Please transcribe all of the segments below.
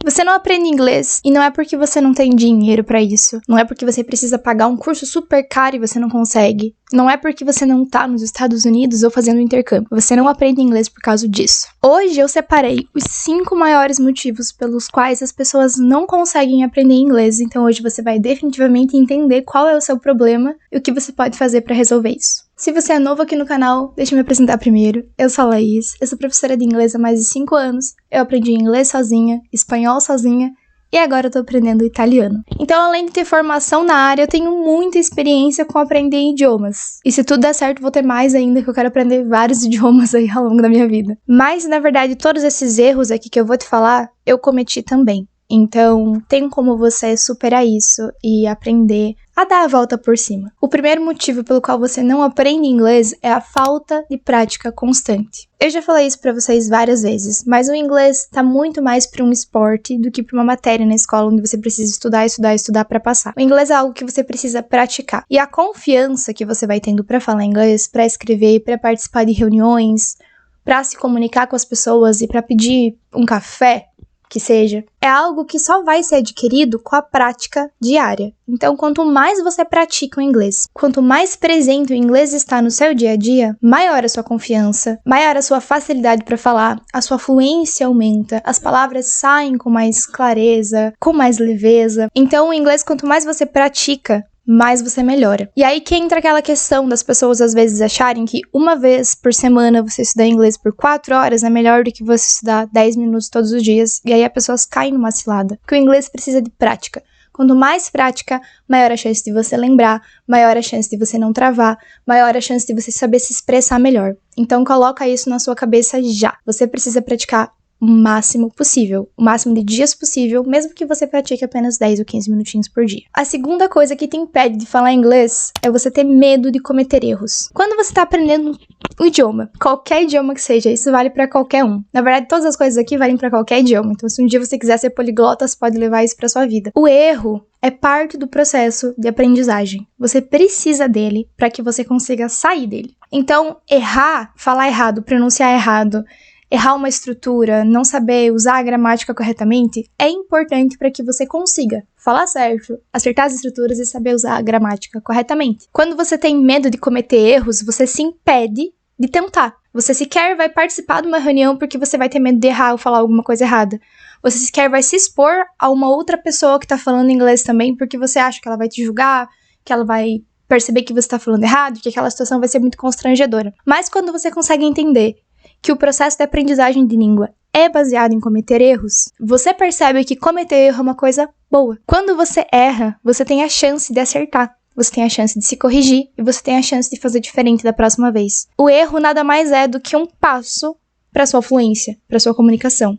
Você não aprende inglês e não é porque você não tem dinheiro pra isso. Não é porque você precisa pagar um curso super caro e você não consegue. Não é porque você não tá nos Estados Unidos ou fazendo intercâmbio. Você não aprende inglês por causa disso. Hoje eu separei os 5 maiores motivos pelos quais as pessoas não conseguem aprender inglês. Então hoje você vai definitivamente entender qual é o seu problema e o que você pode fazer pra resolver isso. Se você é novo aqui no canal, deixa eu me apresentar primeiro. Eu sou a Laís, eu sou professora de inglês há mais de 5 anos. Eu aprendi inglês sozinha, espanhol sozinha e agora eu tô aprendendo italiano. Então, além de ter formação na área, eu tenho muita experiência com aprender idiomas. E se tudo der certo, vou ter mais ainda, que eu quero aprender vários idiomas aí ao longo da minha vida. Mas, na verdade, todos esses erros aqui que eu vou te falar, eu cometi também. Então, tem como você superar isso e aprender a dar a volta por cima. O primeiro motivo pelo qual você não aprende inglês é a falta de prática constante. Eu já falei isso pra vocês várias vezes, mas o inglês tá muito mais pra um esporte do que pra uma matéria na escola onde você precisa estudar pra passar. O inglês é algo que você precisa praticar. E a confiança que você vai tendo pra falar inglês, pra escrever, pra participar de reuniões, pra se comunicar com as pessoas e pra pedir um café, que seja, é algo que só vai ser adquirido com a prática diária. Então, quanto mais você pratica o inglês, quanto mais presente o inglês está no seu dia a dia, maior a sua confiança, maior a sua facilidade para falar, a sua fluência aumenta, as palavras saem com mais clareza, com mais leveza. Então, o inglês, quanto mais você pratica, mais você melhora. E aí que entra aquela questão das pessoas às vezes acharem que uma vez por semana você estudar inglês por 4 horas é melhor do que você estudar 10 minutos todos os dias, e aí as pessoas caem numa cilada. Porque o inglês precisa de prática. Quanto mais prática, maior a chance de você lembrar, maior a chance de você não travar, maior a chance de você saber se expressar melhor. Então coloca isso na sua cabeça já. Você precisa praticar o máximo possível, o máximo de dias possível, mesmo que você pratique apenas 10 ou 15 minutinhos por dia. A segunda coisa que te impede de falar inglês é você ter medo de cometer erros. Quando você tá aprendendo um idioma, qualquer idioma que seja, isso vale pra qualquer um. Na verdade, todas as coisas aqui valem pra qualquer idioma, então se um dia você quiser ser poliglota, você pode levar isso pra sua vida. O erro é parte do processo de aprendizagem. Você precisa dele para que você consiga sair dele. Então, errar, falar errado, pronunciar errado, errar uma estrutura, não saber usar a gramática corretamente, é importante para que você consiga falar certo, acertar as estruturas e saber usar a gramática corretamente. Quando você tem medo de cometer erros, você se impede de tentar. Você sequer vai participar de uma reunião porque você vai ter medo de errar ou falar alguma coisa errada. Você sequer vai se expor a uma outra pessoa que está falando inglês também porque você acha que ela vai te julgar, que ela vai perceber que você está falando errado, que aquela situação vai ser muito constrangedora. Mas quando você consegue entender que o processo de aprendizagem de língua é baseado em cometer erros, você percebe que cometer erro é uma coisa boa. Quando você erra, você tem a chance de acertar, você tem a chance de se corrigir e você tem a chance de fazer diferente da próxima vez. O erro nada mais é do que um passo para sua fluência, para sua comunicação.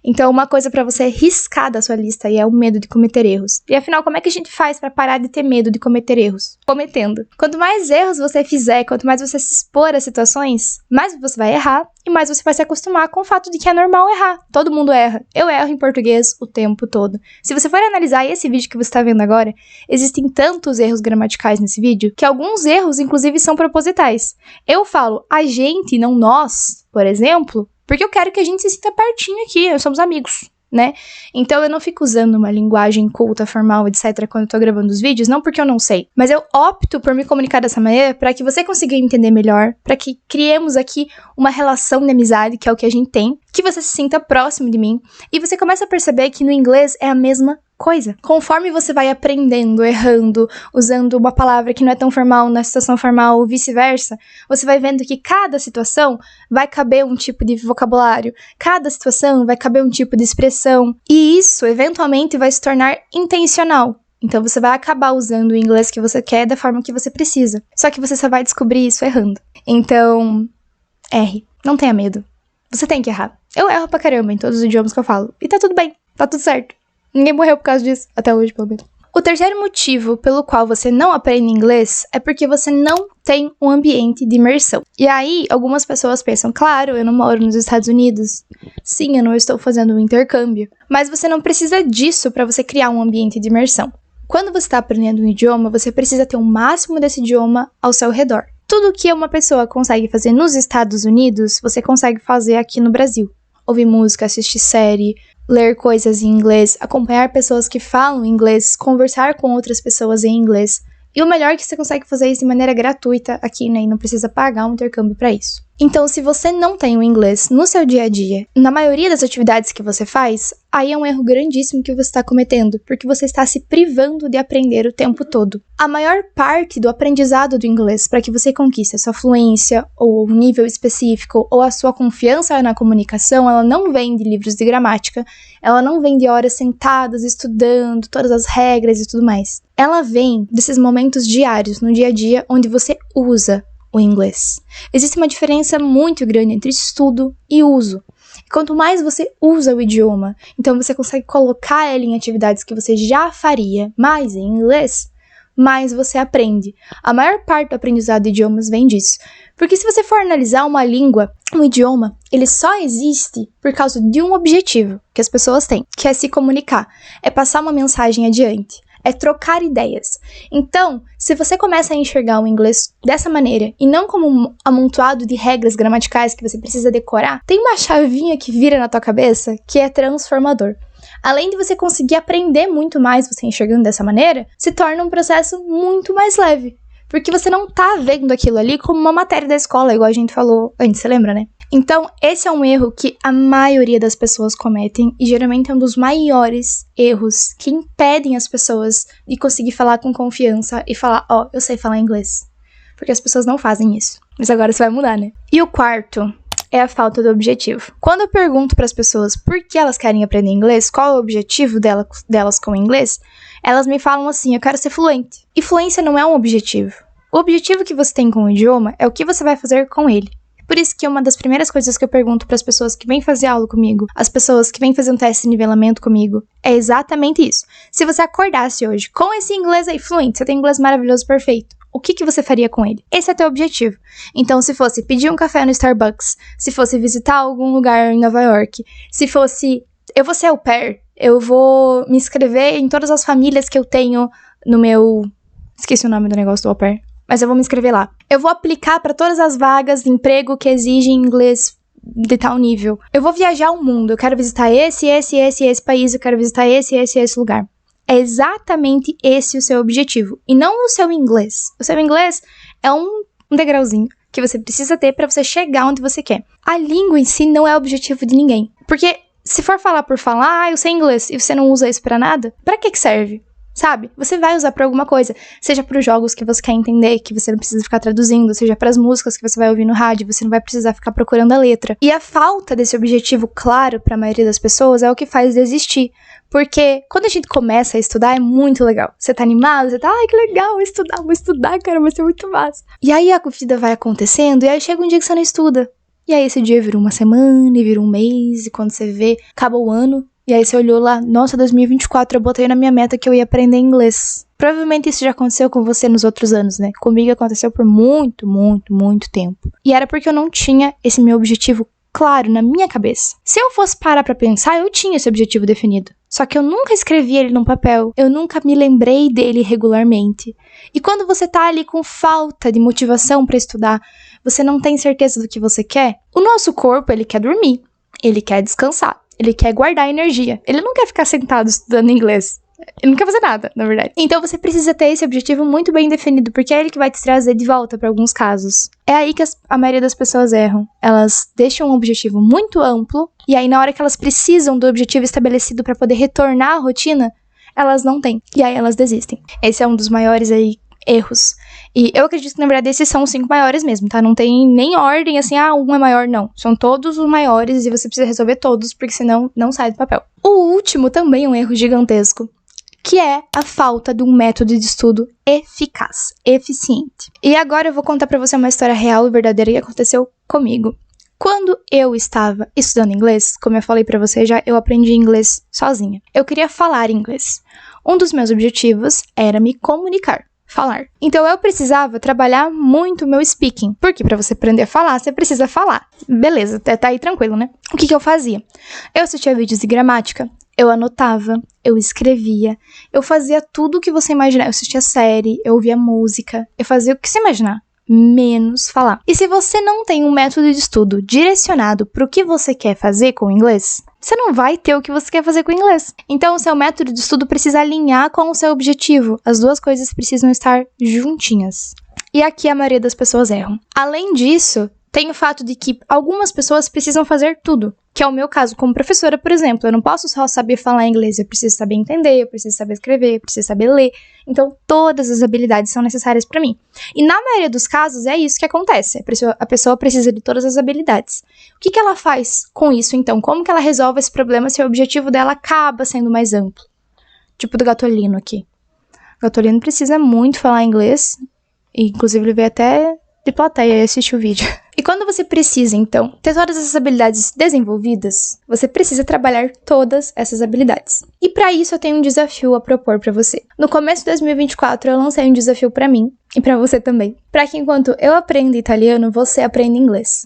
Então, uma coisa para você riscar da sua lista aí é o medo de cometer erros. E afinal, como é que a gente faz para parar de ter medo de cometer erros? Cometendo. Quanto mais erros você fizer, quanto mais você se expor a situações, mais você vai errar e mais você vai se acostumar com o fato de que é normal errar. Todo mundo erra. Eu erro em português o tempo todo. Se você for analisar esse vídeo que você está vendo agora, existem tantos erros gramaticais nesse vídeo que alguns erros, inclusive, são propositais. Eu falo a gente, não nós, por exemplo, porque eu quero que a gente se sinta pertinho aqui, nós somos amigos, né? Então eu não fico usando uma linguagem culta, formal, etc. quando eu tô gravando os vídeos, não porque eu não sei, mas eu opto por me comunicar dessa maneira para que você consiga entender melhor, para que criemos aqui uma relação de amizade, que é o que a gente tem, que você se sinta próximo de mim, e você começa a perceber que no inglês é a mesma coisa. Conforme você vai aprendendo, errando, usando uma palavra que não é tão formal na situação formal ou vice-versa, você vai vendo que cada situação vai caber um tipo de vocabulário, cada situação vai caber um tipo de expressão, e isso eventualmente vai se tornar intencional. Então você vai acabar usando o inglês que você quer da forma que você precisa. Só que você só vai descobrir isso errando. Então, erre. Não tenha medo. Você tem que errar. Eu erro pra caramba em todos os idiomas que eu falo. E tá tudo bem. Tá tudo certo. Ninguém morreu por causa disso, até hoje, pelo menos. O terceiro motivo pelo qual você não aprende inglês é porque você não tem um ambiente de imersão. E aí, algumas pessoas pensam, claro, eu não moro nos Estados Unidos. Sim, eu não estou fazendo um intercâmbio. Mas você não precisa disso para você criar um ambiente de imersão. Quando você está aprendendo um idioma, você precisa ter o máximo desse idioma ao seu redor. Tudo que uma pessoa consegue fazer nos Estados Unidos, você consegue fazer aqui no Brasil. ouvir música, assistir série, ler coisas em inglês, acompanhar pessoas que falam inglês, conversar com outras pessoas em inglês. E o melhor é que você consegue fazer isso de maneira gratuita aqui, né? E não precisa pagar um intercâmbio para isso. Então, se você não tem o inglês no seu dia a dia, na maioria das atividades que você faz, aí é um erro grandíssimo que você está cometendo, porque você está se privando de aprender o tempo todo. A maior parte do aprendizado do inglês, para que você conquiste a sua fluência, ou um nível específico, ou a sua confiança na comunicação, ela não vem de livros de gramática, ela não vem de horas sentadas, estudando todas as regras e tudo mais. Ela vem desses momentos diários, no dia a dia, onde você usa o inglês. Existe uma diferença muito grande entre estudo e uso. Quanto mais você usa o idioma, então você consegue colocar ele em atividades que você já faria, mais em inglês, mais você aprende. A maior parte do aprendizado de idiomas vem disso. Porque se você for analisar uma língua, um idioma, ele só existe por causa de um objetivo que as pessoas têm, que é se comunicar, é passar uma mensagem adiante. É trocar ideias. Então, se você começa a enxergar o inglês dessa maneira, e não como um amontoado de regras gramaticais que você precisa decorar, tem uma chavinha que vira na tua cabeça que é transformador. Além de você conseguir aprender muito mais você enxergando dessa maneira, se torna um processo muito mais leve. Porque você não tá vendo aquilo ali como uma matéria da escola, igual a gente falou antes, você lembra, né? Então, esse é um erro que a maioria das pessoas cometem e geralmente é um dos maiores erros que impedem as pessoas de conseguir falar com confiança e falar, ó, eu sei falar inglês. Porque as pessoas não fazem isso. Mas agora isso vai mudar, né? E o quarto é a falta do objetivo. Quando eu pergunto para as pessoas por que elas querem aprender inglês, qual é o objetivo delas com o inglês, elas me falam assim, eu quero ser fluente. E fluência não é um objetivo. O objetivo que você tem com o idioma é o que você vai fazer com ele. Por isso que uma das primeiras coisas que eu pergunto para as pessoas que vêm fazer aula comigo, as pessoas que vêm fazer um teste de nivelamento comigo, é exatamente isso. Se você acordasse hoje com esse inglês aí fluente, você tem inglês maravilhoso, perfeito, o que você faria com ele? Esse é teu objetivo. Então, se fosse pedir um café no Starbucks, se fosse visitar algum lugar em Nova York, se fosse, eu vou ser au pair, eu vou me inscrever em todas as famílias que eu tenho no meu... Esqueci o nome do negócio do au pair. Mas eu vou me inscrever lá. Eu vou aplicar para todas as vagas de emprego que exigem inglês de tal nível. Eu vou viajar o mundo. Eu quero visitar esse país. Eu quero visitar esse lugar. É exatamente esse o seu objetivo. E não o seu inglês. O seu inglês é um degrauzinho que você precisa ter para você chegar onde você quer. A língua em si não é objetivo de ninguém. Porque se for falar por falar, eu sei inglês, e você não usa isso para nada, para que serve? Sabe? Você vai usar pra alguma coisa, seja para os jogos que você quer entender, que você não precisa ficar traduzindo, seja para as músicas que você vai ouvir no rádio, você não vai precisar ficar procurando a letra. E a falta desse objetivo claro para a maioria das pessoas é o que faz desistir. Porque quando a gente começa a estudar é muito legal. Você tá animado, você tá, ai que legal, vou estudar, cara, vai ser muito massa. E aí a vida vai acontecendo e aí chega um dia que você não estuda. E aí esse dia vira uma semana, e vira um mês, e quando você vê, acaba o ano. E aí você olhou lá, nossa, 2024, eu botei na minha meta que eu ia aprender inglês. Provavelmente isso já aconteceu com você nos outros anos, né? Comigo aconteceu por muito tempo. E era porque eu não tinha esse meu objetivo claro na minha cabeça. Se eu fosse parar pra pensar, eu tinha esse objetivo definido. Só que eu nunca escrevi ele num papel, eu nunca me lembrei dele regularmente. E quando você tá ali com falta de motivação pra estudar, você não tem certeza do que você quer, o nosso corpo, ele quer dormir, ele quer descansar. Ele quer guardar energia. Ele não quer ficar sentado estudando inglês. Ele não quer fazer nada, na verdade. Então você precisa ter esse objetivo muito bem definido, porque é ele que vai te trazer de volta para alguns casos. É aí que a maioria das pessoas erram. Elas deixam um objetivo muito amplo, e aí na hora que elas precisam do objetivo estabelecido para poder retornar à rotina, elas não têm. E aí elas desistem. Esse é um dos maiores aí erros. E eu acredito que, na verdade, esses são os 5 maiores mesmo, tá? Não tem nem ordem, assim, um é maior, não. São todos os maiores e você precisa resolver todos, porque senão não sai do papel. O último também é um erro gigantesco, que é a falta de um método de estudo eficaz, eficiente. E agora eu vou contar pra você uma história real e verdadeira que aconteceu comigo. Quando eu estava estudando inglês, como eu falei pra você já, eu aprendi inglês sozinha. Eu queria falar inglês. Um dos meus objetivos era me comunicar. Falar. Então eu precisava trabalhar muito o meu speaking, porque para você aprender a falar, você precisa falar. Beleza, tá aí tranquilo, né? O que eu fazia? Eu assistia vídeos de gramática, eu anotava, eu escrevia, eu fazia tudo o que você imaginar. Eu assistia série, eu ouvia música, eu fazia o que você imaginar. menos falar. E se você não tem um método de estudo direcionado para o que você quer fazer com o inglês, você não vai ter o que você quer fazer com o inglês. Então, o seu método de estudo precisa alinhar com o seu objetivo. As duas coisas precisam estar juntinhas. E aqui a maioria das pessoas erram. Além disso, tem o fato de que algumas pessoas precisam fazer tudo, que é o meu caso como professora, por exemplo. Eu não posso só saber falar inglês, eu preciso saber entender, eu preciso saber escrever, eu preciso saber ler. Então, todas as habilidades são necessárias para mim. E na maioria dos casos, é isso que acontece. A pessoa precisa de todas as habilidades. O que ela faz com isso, então? Como que ela resolve esse problema se o objetivo dela acaba sendo mais amplo? Tipo do Gatolino aqui. O Gatolino precisa muito falar inglês, e inclusive ele veio até de plateia e assistir o vídeo. E quando você precisa, então, ter todas essas habilidades desenvolvidas, você precisa trabalhar todas essas habilidades. E para isso eu tenho um desafio a propor para você. No começo de 2024 eu lancei um desafio para mim e para você também, para que enquanto eu aprendo italiano, você aprenda inglês.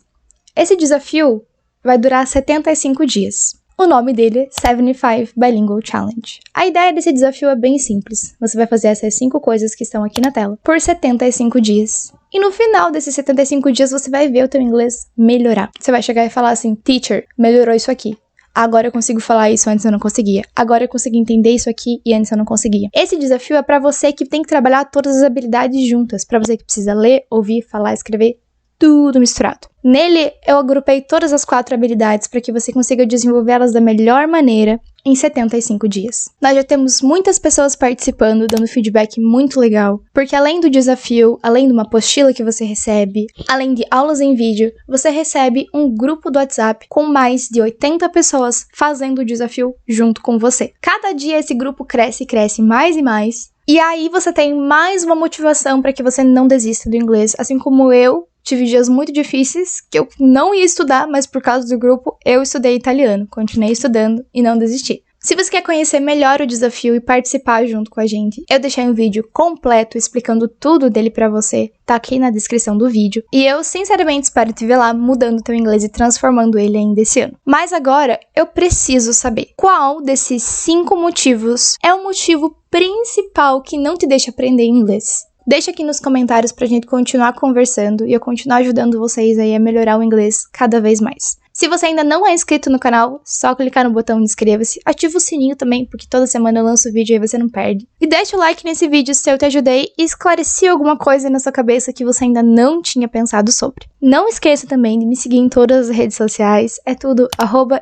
Esse desafio vai durar 75 dias. O nome dele é 75 Bilingual Challenge. A ideia desse desafio é bem simples. Você vai fazer essas 5 coisas que estão aqui na tela por 75 dias. E no final desses 75 dias você vai ver o teu inglês melhorar. Você vai chegar e falar assim: Teacher, melhorou isso aqui. Agora eu consigo falar isso, antes eu não conseguia. Agora eu consigo entender isso aqui e antes eu não conseguia. Esse desafio é pra você que tem que trabalhar todas as habilidades juntas. Pra você que precisa ler, ouvir, falar, escrever, tudo misturado. Nele, eu agrupei todas as 4 habilidades para que você consiga desenvolvê-las da melhor maneira em 75 dias. Nós já temos muitas pessoas participando, dando feedback muito legal, porque além do desafio, além de uma apostila que você recebe, além de aulas em vídeo, você recebe um grupo do WhatsApp com mais de 80 pessoas fazendo o desafio junto com você. Cada dia esse grupo cresce e cresce mais e mais, e aí você tem mais uma motivação para que você não desista do inglês, assim como eu tive dias muito difíceis que eu não ia estudar, mas por causa do grupo eu estudei italiano, continuei estudando e não desisti. Se você quer conhecer melhor o desafio e participar junto com a gente, eu deixei um vídeo completo explicando tudo dele pra você, tá aqui na descrição do vídeo. E eu sinceramente espero te ver lá mudando teu inglês e transformando ele ainda esse ano. Mas agora eu preciso saber qual desses 5 motivos é o motivo principal que não te deixa aprender inglês. Deixa aqui nos comentários pra gente continuar conversando e eu continuar ajudando vocês aí a melhorar o inglês cada vez mais. Se você ainda não é inscrito no canal, só clicar no botão de inscreva-se, ativa o sininho também, porque toda semana eu lanço vídeo e aí você não perde. E deixa o like nesse vídeo se eu te ajudei e esclareci alguma coisa na sua cabeça que você ainda não tinha pensado sobre. Não esqueça também de me seguir em todas as redes sociais, é tudo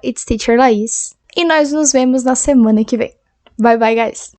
@itsteacherlais. E nós nos vemos na semana que vem. Bye bye, guys!